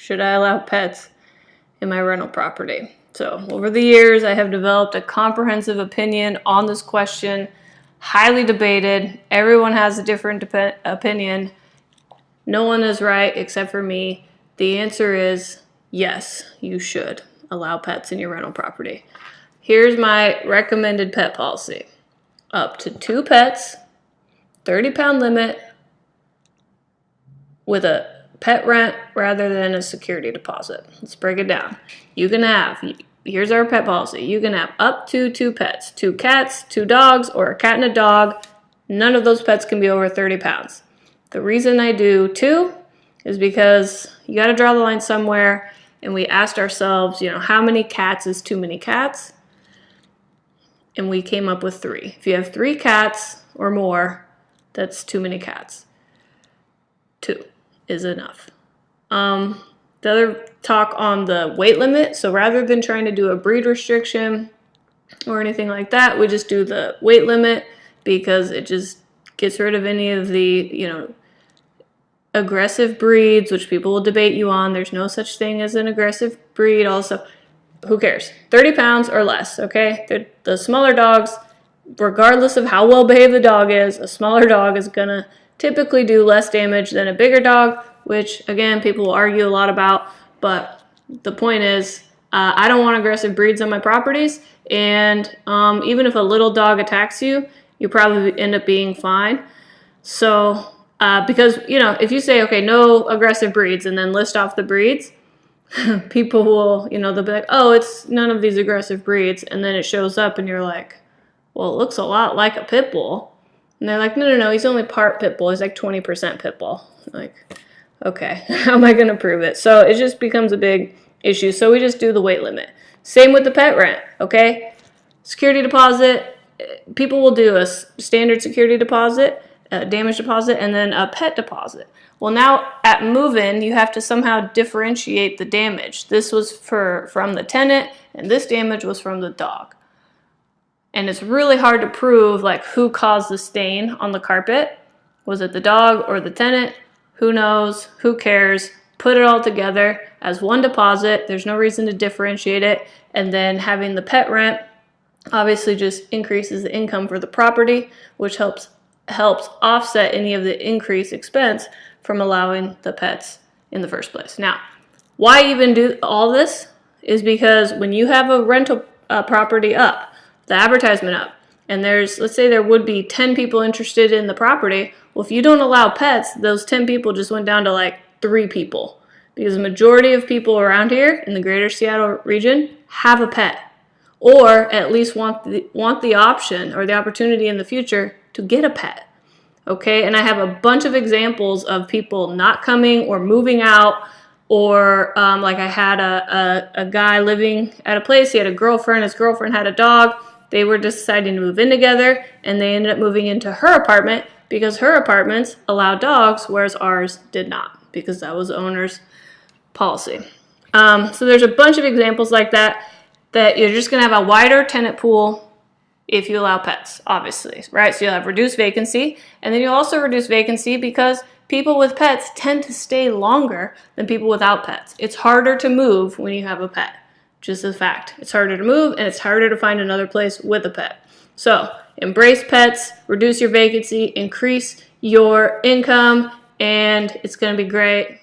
Should I allow pets in my rental property? So over the years, I have developed a comprehensive opinion on this question, highly debated. Everyone has a different opinion. No one is right except for me. The answer is yes, you should allow pets in your rental property. Here's my recommended pet policy. Up to 2 pets, 30-pound limit, with a pet rent rather than a security deposit. Let's break it down. You can have, here's our pet policy. You can have up to 2 pets, 2 cats, 2 dogs, or a cat and a dog. None of those pets can be over 30 pounds. The reason I do 2 is because you got to draw the line somewhere, and we asked ourselves, how many cats is too many cats? And we came up with 3. If you have 3 cats or more, that's too many cats. 2 is enough. The other talk on the weight limit. So rather than trying to do a breed restriction or anything like that, we just do the weight limit because it just gets rid of any of the, aggressive breeds, which people will debate you on. There's no such thing as an aggressive breed. Also, who cares? 30 pounds or less, okay? The smaller dogs, regardless of how well behaved the dog is, a smaller dog is gonna typically do less damage than a bigger dog, which again, people will argue a lot about, but the point is, I don't want aggressive breeds on my properties, and even if a little dog attacks you, you probably end up being fine. So, because, if you say, okay, no aggressive breeds, and then list off the breeds, people will, they'll be like, oh, it's none of these aggressive breeds, and then it shows up, and you're like, well, it looks a lot like a pit bull. And they're like, no, he's only part pit bull. He's like 20% pit bull. Like, okay, how am I going to prove it? So it just becomes a big issue. So we just do the weight limit. Same with the pet rent, okay? Security deposit, people will do a standard security deposit, a damage deposit, and then a pet deposit. Well, now at move-in, you have to somehow differentiate the damage. This was from the tenant, and this damage was from the dog. And it's really hard to prove like who caused the stain on the carpet. Was it the dog or the tenant? Who knows? Who cares? Put it all together as one deposit. There's no reason to differentiate it. And then having the pet rent obviously just increases the income for the property, which helps offset any of the increased expense from allowing the pets in the first place. Now, why even do all this is because when you have a rental property up, the advertisement up, and let's say there would be 10 people interested in the property. Well, if you don't allow pets, those 10 people just went down to like 3 people, because the majority of people around here in the greater Seattle region have a pet, or at least want the option or the opportunity in the future to get a pet. Okay, and I have a bunch of examples of people not coming or moving out, or like I had a guy living at a place. He had a girlfriend. His girlfriend had a dog. They were deciding to move in together, and they ended up moving into her apartment because her apartments allowed dogs, whereas ours did not, because that was the owner's policy. So there's a bunch of examples like that you're just going to have a wider tenant pool if you allow pets, obviously, right? So you'll have reduced vacancy, and then you'll also reduce vacancy because people with pets tend to stay longer than people without pets. It's harder to move when you have a pet. Just a fact. It's harder to move, and it's harder to find another place with a pet. So embrace pets, reduce your vacancy, increase your income, and it's going to be great.